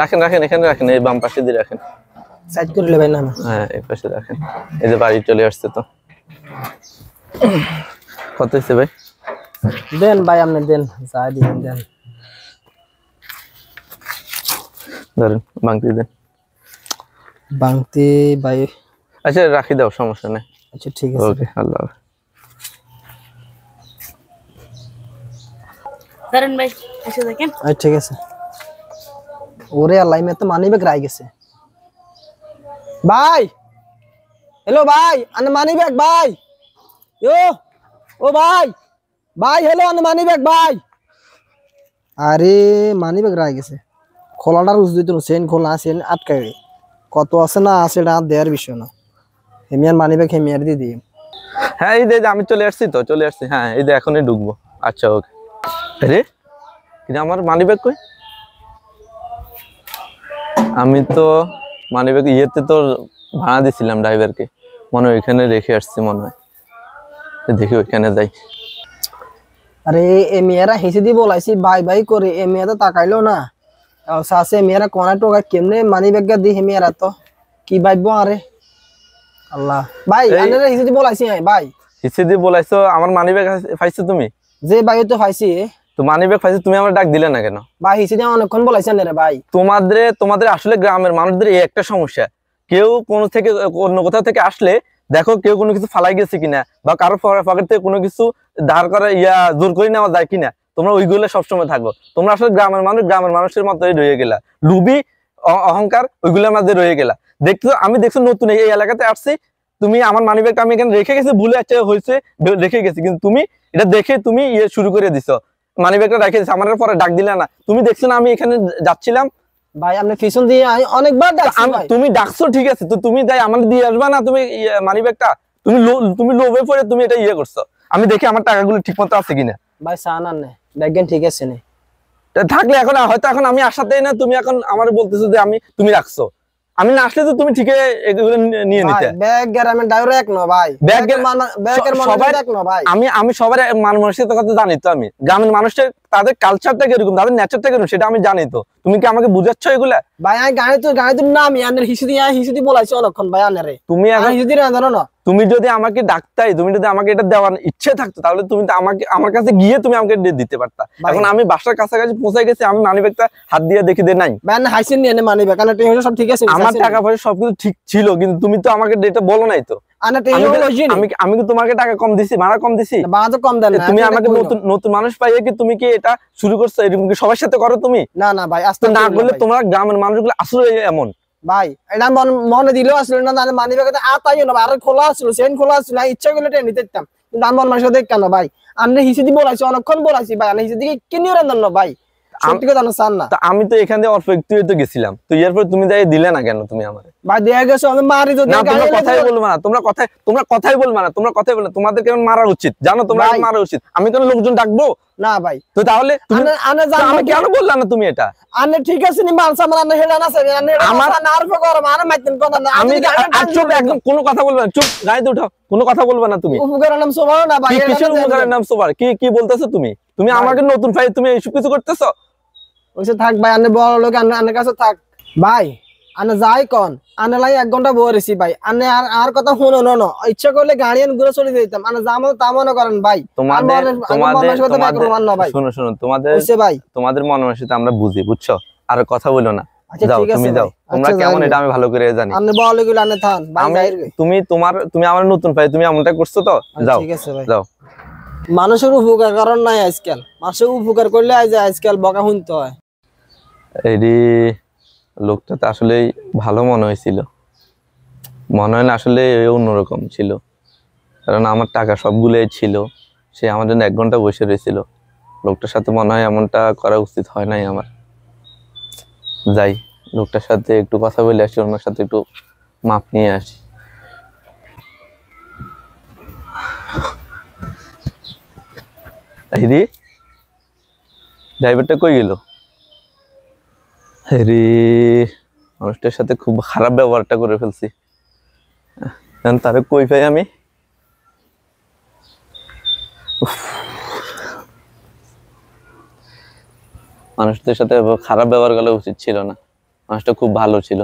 রাখেন রাখেন এখানে রাখেন, এই বাম পাশে দিয়ে রাখেন, সাইড করে নেবেন না? হ্যাঁ এই পাশে রাখেন। এই যে বাড়ি চলে আসছে তো। কত হয়েছে ভাই? দেন ভাই আপনি দেন, যা দিবেন দেন। ধরেন বাংতি দেন। বাংতি ভাই আচ্ছা রাখি দাও, সমস্যা নেই। আচ্ছা ঠিক আছে। ওকে আল্লাহ। ধরেন ভাই এসে দেখেন। আচ্ছা ঠিক আছে। ওরে আল্লাহ মে তো মানি ব্যাগ রাই গেছে ভাই। হ্যালো ভাই, আনে মানি ব্যাগ ভাই। ও ভাই, ভাই হ্যালো, আনে মানি ব্যাগ ভাই। আরে মানি ব্যাগ রাই গেছে, খোলাটা রুজ দিত, চেন খোলা চেন আটকাই কত আছে না আছে, এটা দেওয়ার বিষয় না। হেমিয়ার মানি ব্যাগ হেমিয়ার দিয়ে দিই। হ্যাঁ এই যে আমি চলে আসছি তো, চলে আসছি। হ্যাঁ এই যে এখনই ঢুকবো। আচ্ছা ওকে। আরে কিন্তু আমার মানি ব্যাগ কই? আমি তো মানি ব্যাগ ইয়েতে তো ভাড়া দিছিলাম ড্রাইভারকে, মনে হয় ওইখানে রেখে আসছি মনে হয়। দেখি ওইখানে যাই। আরে এ মেয়েরা হেসে দিয়ে বলাইছি ভাই ভাই করে, এ মেয়ে তো তাকাইলো না। সাসে মেয়েরা কোনা টোকা কেমনে মানি ব্যাগটা দি, হে মেয়েরা তো কি ভাববো। আরে আল্লাহ ভাই আন্নারা হেসে দিয়ে বলাইছি ভাই। হিসে দিয়ে বলাইছো আমার মানি ব্যাগ পাইছো তুমি? যে ভাই তো পাইছি। তো মানি ব্যাগ পাইছো, তুমি আমার ডাক দিলে না কেন? ভাই হিসে দিয়ে অনেকক্ষণ বলাইছেন রে ভাই। তোমাদের আসলে গ্রামের মানুষদের এই একটা সমস্যা, কেউ কোনো থেকে অন্য কোথাও থেকে আসলে দেখো কেউ কোনো কিছু ফালাই গেছে কিনা, বা কারো পকেট থেকে কোনো কিছু ধার করে জোর করে নেওয়া যায় কিনা, তোমরা ওইগুলো সবসময় থাকো। তোমরা আসলে গ্রামের মানুষ, গ্রামের মানুষের মতোই রয়ে গেলা, লুবি অহংকার ওইগুলোর মধ্যে রয়ে গেলা। আমি দেখছো নতুন এই এলাকাতে আসছি, তুমি আমার মানি ব্যাগটা আমি এখানে রেখে গেছি, ভুলে একটা হয়েছে রেখে গেছি, কিন্তু তুমি এটা দেখে তুমি শুরু করে দিছো, মানি ব্যাগটা রেখে দিছো, আমার পরে ডাক দিলে না। তুমি দেখছো না আমি এখানে যাচ্ছিলাম ভাই, আপনি পিছন দিয়ে অনেকবার ডাকছি ভাই। তুমি ডাকছো ঠিক আছে, তো তুমি যাই আমার দিয়ে আসবা না? তুমি মানি ব্যাগটা তুমি লোভে পড়ে তুমি এটা করছো। আমি দেখি আমার টাকাগুলো ঠিক মতো আছে কিনা। ভাই সান আন দেখেন ঠিক আছে নি থাকলে এখন হয়তো এখন আমি আসাতেই না, তুমি এখন আমার বলতেছো যে তুমি রাখছো। আমি না আসলে তো তুমি ঠিক এগুলো নিয়ে নিতে। ব্যাগ গ্রামের ড্রাইভার এক না ভাই, ব্যাগের মানুষ এক না ভাই। আমি সবার মানুষের কথা জানি তো, আমি গ্রামের মানুষের তাদের কালচারটা কিরকম, তাদের নেচারটা কিরকম সেটা আমি জানি তো। তুমি কি আমাকে বুঝাচ্ছ এগুলা? ভাই আমি গাড়ি না আমি আনের হিসেবে বলাইছি অনেকক্ষণ ভাই আনারে। তুমি এখন হিসেবে জানো না? তুমি যদি আমাকে ডাকতাই, তুমি যদি আমাকে এটা দেওয়ার ইচ্ছে থাকতো, তাহলে তুমি তো আমাকে আমার কাছে গিয়ে তুমি আমাকে দিতে পারতা। এখন আমি বাসার কাছাকাছি পৌঁছে গেছি, আমি মানি ব্যাগটা হাত দিয়ে দেখি দে নাই। ভাই হাইসেন নিয়ে নে মানি ব্যাগ, আনা টেহল সব ঠিক আছে, আমার টাকা পয়সা সবকিছু ঠিক ছিল, কিন্তু তুমি তো আমাকে এটা বলো নাই তো। আনা টেহল লইছি আমি কি তোমাকে টাকা কম দিছি, ভাড়া কম দিছি? ভাড়া তো কম দেন না। তুমি আমাকে নতুন মানুষ পাইয়ে কি তুমি কি এটা শুরু করছো? এরকম কি সবার সাথে করো তুমি? না না ভাই, আস্তে না করলে তোমরা গ্রামের মানুষগুলো আসলে এমন ভাই। এটা মনে দিলেও আসলে না, মানি ব্যাগে আতাইও না, আর খোলা আসলো, চেন খোলা আসলো, ইচ্ছা করলে টেনে নিতে দিতাম, কিন্তু আমার মানুষের দেখ কেন ভাই? আপনি হিসেবে বলাইছি অনেকক্ষণ বলাইছি ভাই, আমি হিসেবে দিকে কিনিও রান্না না ভাই, সত্যি কথা না চান না। আমি তো এখান থেকে অল্প একটু তো গেছিলাম, তো এরপর তুমি যাই দিলে না কেন? তুমি আমারে ভাই দেয়া গেছো আমি মারি তো, তোমরা কথাই বলবা না, তোমরা কথাই বলবা না, তোমরা কথাই বলবে। তোমাদের কেমন মারা উচিত জানো? তোমরা মারা উচিত। আমি কেন লোকজন ডাকবো না ভাই? তো তাহলে আমি কেন বললাম না তুমি এটা? আনে ঠিক আছে নি মানছ আমার আনে হেলা না আছে, আনে আমার নার্ভ করে মানে মাইতেন কথা না। আমি চুপ, একদম কোনো কথা বলবে না, চুপ, গাড়িতে উঠাও, কোনো কথা বলবে না তুমি। উপকারের নাম সোবার না ভাই, কিসের উপকারের নাম সোবার? কি বলতেছো তুমি? তুমি আমাকে নতুন ভাই তুমি এইসব কিছু করতেছো? ওইসে থাক ভাই, আনে বড় লোক, আনের কাছে থাক ভাই। আনে যাই কোন আনে লাই 1 ঘন্টা বসেছি ভাই, আনে আর কথা শুনো না, ইচ্ছা করলে গাড়ি আন ঘুরে চলে যেতাম, আনে যামো তা মনে করেন ভাই। তোমাদের মন মানসিকতা আমরা বুঝি, বুঝছো? আর কথা বলো না, যাও তুমি যাও। তোমরা কেমন এটা আমি ভালো করে জানি। আনে বড় লোক আনে থান ভাই, তুমি আমার নতুন ভাই, তুমি এমনটা করছো তো, যাও ঠিক আছে ভাই। যাও। মানুষের উপকার কারণ নাই আজকাল, মানুষের উপকার করলে আজকাল বকা শুনতে হয়। এই লোকটা তো আসলে ভালো মনে হয়েছিল, মনে হয় না আসলে অন্যরকম ছিল, কারণ আমার টাকা সবগুলোই ছিল, সে আমার জন্য 1 ঘন্টা বসে রয়েছিল। লোকটার সাথে মনে হয় এমনটা করা উচিত হয় নাই আমার। যাই লোকটার সাথে একটু কথা বলে আসি, ওনার সাথে একটু মাপ নিয়ে আসি। ড্রাইভারটা কই গেল? মানুষটার সাথে খুব খারাপ ব্যবহারটা করে ফেলছি, তারে কই পাই আমি? মানুষদের সাথে খারাপ ব্যবহার করা উচিত ছিল না, মানুষটা খুব ভালো ছিল।